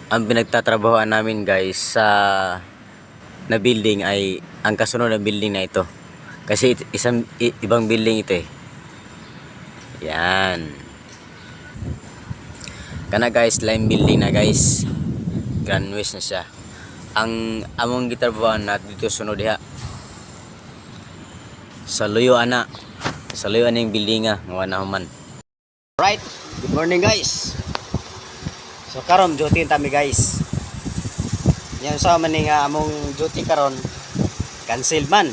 Ang pinagtatrabahoan namin guys sa na building ay ang kasunod ng building na ito. Kasi ibang building ito eh. Yan. Kana guys, lime building na guys. Grand West na siya. Ang among gitrabahoan na dito sunod diha. Sa luyo ana. Sa luyo ana yung building nga na human. Right. Good morning guys. So karon duty tami guys. Yan sa man nga among duty karon cancel man.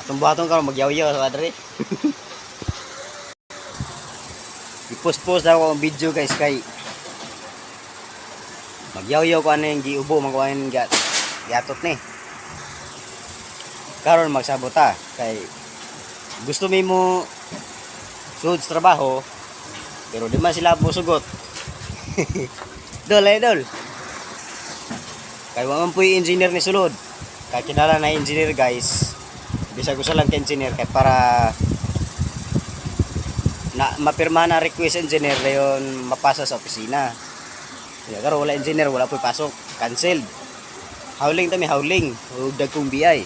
Atong buhaton karon magyaw-yaw sa adre. I-post ako ang video guys kay magyaw-yaw ko ano yung giubo magkuhain gatot ni. Karon magsabota kay gusto mo sud sa trabaho pero di man sila musugot. Idol. Kay waman po yung engineer ni sulod. Kay kinala na engineer guys. Bisag ko lang kay engineer kay para na mapirma na request engineer dayon mapasa sa opisina. Kaya karo wala engineer wala po pasok. Cancelled. Howling howling. Ug dagkong BI.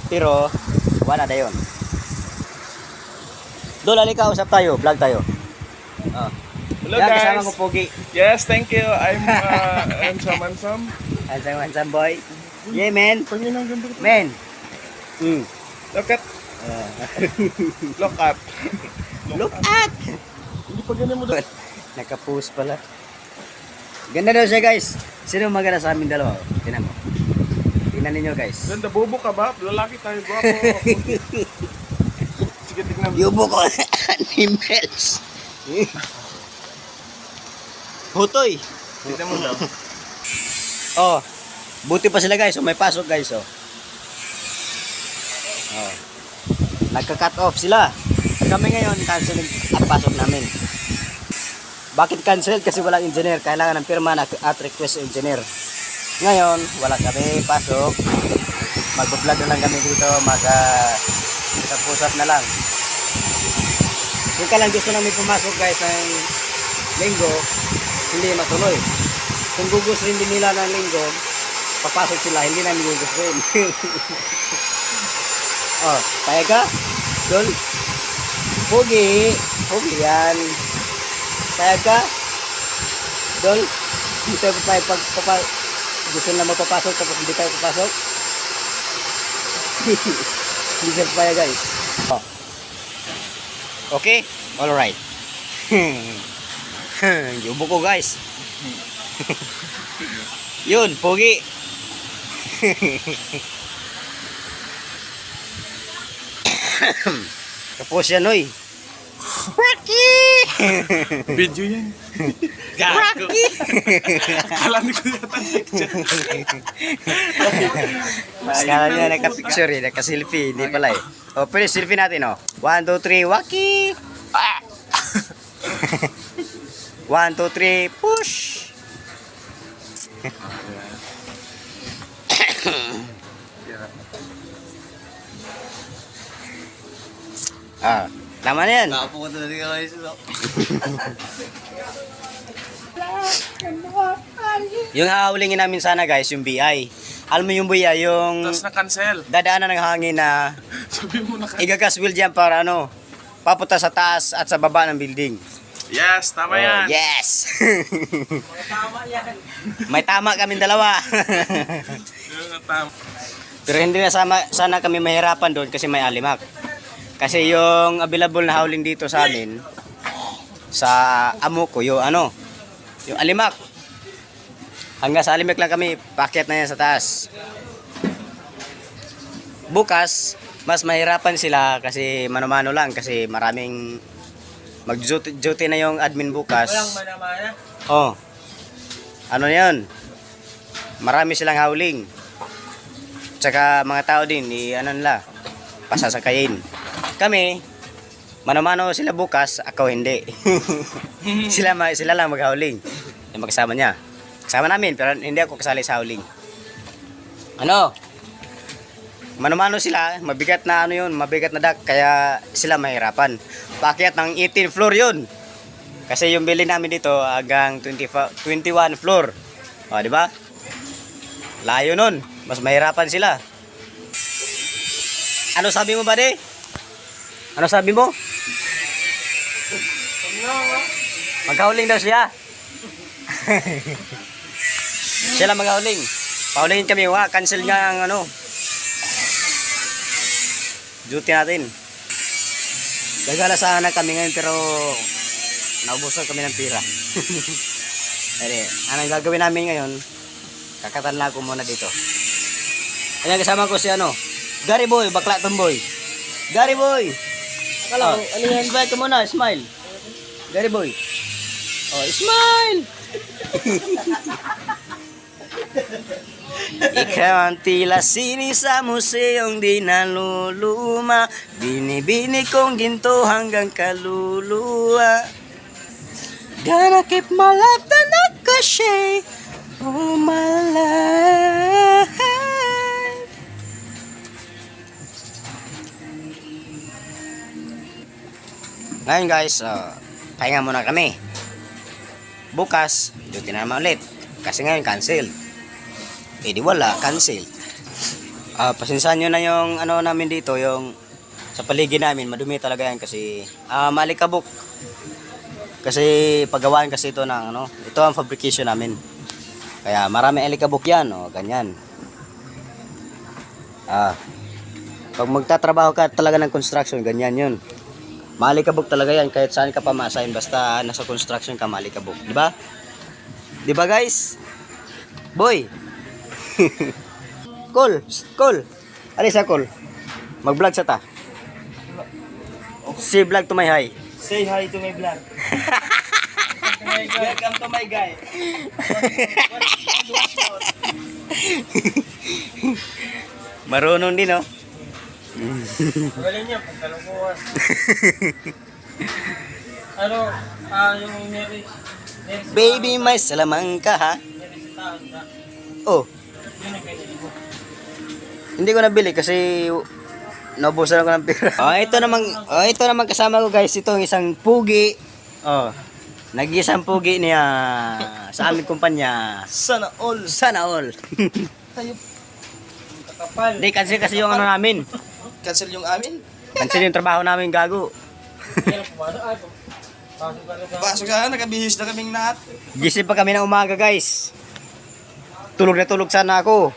Pero wala dayon. Dol ali ka usap tayo, vlog tayo. Hello Yan, guys. kasama ko Pogi. Yes, thank you. I'm Ansam. Handsome boy. Yeah, man. Panginoon ganda ko. Man. Look at. Look at. Look at. Hindi pa ganyan mo doon. Naka-post pala. Ganda daw siya guys. Sino maganda sa amin dalawa? Tingnan mo. Tingnan ninyo guys. Ganda, bobo ka ba? Lalaki tayo, guwapo. Sige, tignan mo. Yubo ko. Animals. Hutoy. Tignan mo daw. Oh. Buti pa sila guys. Oh, may pasok guys. Oh. Oh. Nagka-cut off sila. Kami ngayon cancel ang pasok namin. Bakit cancel? Kasi walang engineer. Kailangan ng pirma at request engineer. Ngayon, wala kami pasok. Mag-vlog na lang kami dito. Mag-pusat na lang. Kung kailan gusto namin pumasok guys ng linggo, hindi matuloy. Kung gugustuhin din nila ng linggo, papasok sila, hindi namin gugustuhin. Oh, kaya ka? Dol? Pogi yan. Kaya ka? Dol? Hindi tayo papayag gusto na magpapasok tapos hindi tayo papasok? Hindi tayo papayag guys. Oh. Okay? Alright. Yubo ko guys. Yun, Pogi. Tapos yan, oy. Rocky! Video yan. Rocky! Kala ni ko yata picture. Akala nyo naka-picture eh, naka-selfie. Hindi pala eh. O, pwede selfie natin, oh. 1, 2, 3, Rocky! 1, 2, 3, push! Tama na yan. Nakapunta na rin kayo sila. Yung hahulingin namin sana guys, yung BI. Alam mo yung BI, yung Tapos na-cancel. dadaanan ng hangin na Sabi mo na igagas wheel dyan para ano, papunta sa taas at sa baba ng building. Yes, tama yan. Yes! May tama kami dalawa. Yung tama. Pero hindi na sana kami mahirapan doon kasi may alimak. Kasi yung available na howling dito sa amin, sa Amuko, yung alimak. Hanggang sa alimak lang kami, packet na yan sa taas. Bukas, mas mahirapan sila kasi mano-mano lang kasi maraming mag-duty na yung admin bukas. Oh. Ano yun? Marami silang howling. Tsaka mga tao din, nila, pasasakayin. Kami, mano-mano sila bukas, ako hindi. sila lang mag-howling. Yung magkasama niya. Kasama namin, pero hindi ako kasali sa howling. Ano? Mano-mano sila, mabigat na mabigat na dak, kaya sila mahirapan. Paakyat ng 18th floor yun. Kasi yung building namin dito hanggang 21 floor. O, di ba? Layo nun. Mas mahirapan sila. Ano sabi mo, buddy? Ano sabi mo? Magkahuling daw siya. Siya lang magkahuling. Pahulingin kami. Cancel nga ang ano. Duty natin. Gagala sana kami ngayon pero naubusan kami ng pira. Ere, anong gagawin namin ngayon? Kakatanla ko muna dito. Ayan, kasama ko si ano, Gary Boy, bakla tomboy. Gary Boy! Hello, ano yan? Smile ka muna, smile. Gary Boy. Oh, smile! Ikaw ang tila sini sa museong di naluluma. Bini-bini kong ginto hanggang kaluluwa. Gonna keep my life the nakashay all my life. Ngayon guys, pahinga muna kami. Bukas, duty na naman ulit. Kasi ngayon cancel. Eh di wala, cancel. Pasensyahan nyo na yung ano namin dito, yung sa paligid namin, madumi talaga yan kasi malikabok. Kasi paggawaan kasi ito ng ano, ito ang fabrication namin. Kaya marami alikabok yan, ganyan. Pag magtatrabaho ka talaga ng construction, ganyan yun. Malikabok talaga yan kahit saan ka pa ma-assign, basta nasa construction ka malikabok, di ba? Di ba guys? Boy. Cool, cool. Alisa cool. Mag-vlog sa ta. Si vlog to my hi. say hi to my vlog. Welcome to my guy. Marunong din, no? Magaling niya, pagkalukuhan. Ano, yung neri Baby, may salamang ka, ha? sa taon na, Oh, yun ang ganyan mo. hindi ko nabili kasi naubusan ako ng pera. Ito naman kasama ko guys, itong isang pugi. Nag-isang pugi niya sa aming kumpanya. Sana all. Sana all. Tayo. Kakapal. Hindi, cancel kasi yung ano namin. Cancel yung amin. Cancel yung trabaho namin, gago. Kaya pumasok ay. Pasok ka na sa. Pasok ka, nakabihis na kaming lahat. Gising pa kami ng umaga guys. Tulog na tulog sana ako.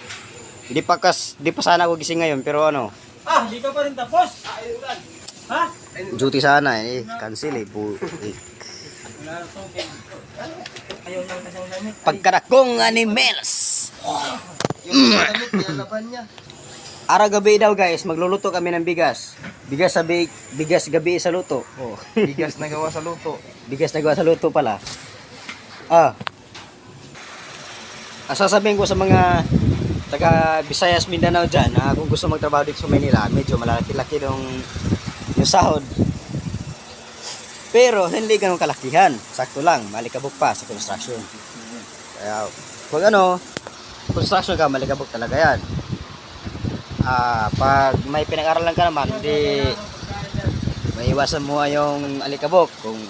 Di pa sana ako gising ngayon, pero ano, Hindi ka pa rin tapos. Ayulan. Ha? duty sana cancel Wala na tubig. Ayaw lang kasi ang damit. Pagkarakong animals. Yung damit, nilalaban niya. Araw gabi daw guys, magluluto kami ng bigas. Bigas gabi sa luto. Bigas na gawa sa luto. Bigas na gawa sa luto pala. Sasabihin ko sa mga taga Visayas, Mindanao dyan, na kung gusto magtrabaho dito sa Manila, medyo malaki-laki yung sahod. Pero hindi ganun kalakihan. Sakto lang, malikabok pa sa construction. Kaya pag construction ka, malikabok talaga yan. Pag may pinag-aralan ka naman, hindi maiwasan mo yung alikabok kung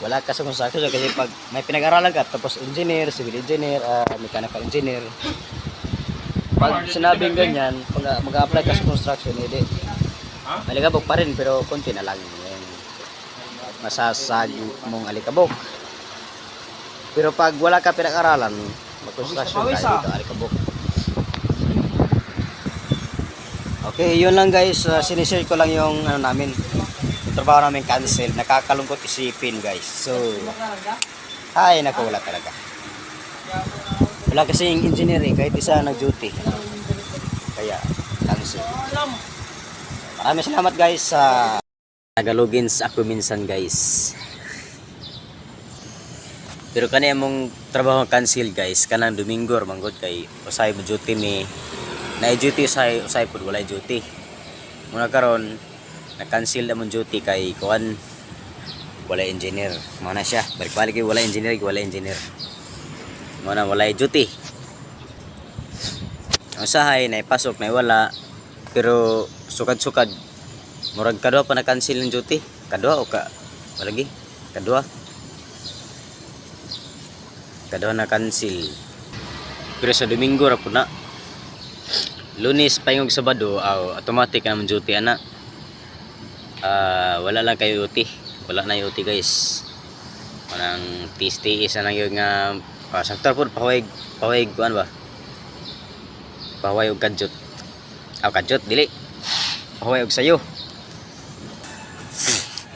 wala ka sa construction. Kasi pag may pinag-aralan ka, tapos engineer, civil engineer, mechanical engineer, pag sinabing ganyan, pag mag-apply ka sa construction, hindi alikabok pa rin, pero konti na lang yung masasagi mong alikabok. Pero pag wala ka pinag-aralan, mag-construction ka, dito alikabok. Okay, yun lang guys. Sinishare ko lang yung namin, yung trabaho namin cancel. Nakakalungkot isipin guys. So, ay naku, wala talaga. Wala kasing engineering, kahit isa nag-duty. Kaya, cancel. Maraming salamat guys sa Tagalogins ako minsan guys. Pero kaniya mong trabaho cancel guys, kanang Domingo manggod kay usay mo duty mi. Na duty usay pud walay duty. Muna karon na-cancel na mong duty kay kuan wala engineer. Mao na siya. Balik-balik kay wala engineer, Mao na walay duty. Ang usahay na ipasok na wala, pero sukad-sukad murag kadwa pa na-cancel ng duty. Kadwa o ka? Walagi. Kadua na cancel. Pero sa Domingo ra po na. Lunes payong Sabado automatic na man duty ana. Wala lang kayo UT. Wala na UT guys. Manang tiis-tiis na lang yung nga saktor po pahawig kuan ba? Pahawig og kadyot. Kadyot dili. Pahawig og sayo.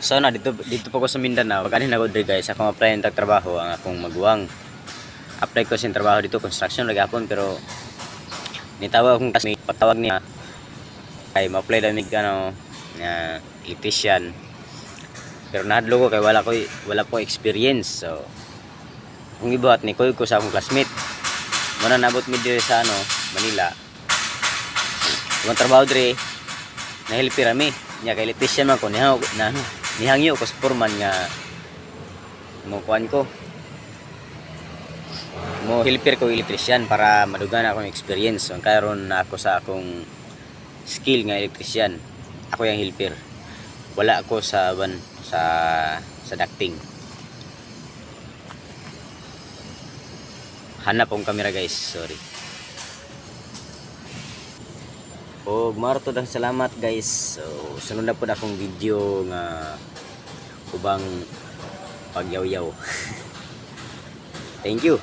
So na dito po ko sa Mindanao. Pag na ko diri guys, ako ma-apply ng trabaho ang akong maguwang. Apply ko sa trabaho dito construction lagapon pero nitawag akong kasi patawag niya kay ma-apply damig nga electrician. Pero nahadlo ko kay wala ko experience. So kung ibuhat ni ko sa akong classmate. Muna nabot mi diri sa Manila. Kung trabaho diri na helper ami. Nya kay electrician man ko nihangyo ko sa foreman nga mo kuan ko. Mo helper ko electrician para madugan ako ng experience. So karon na ako sa akong skill nga electrician. Ako yung helper. Wala ako sa ducting. Hanap akong camera guys, sorry. Marto dang salamat guys. So sunod na po na akong video nga ubang pagyaw-yaw. Thank you.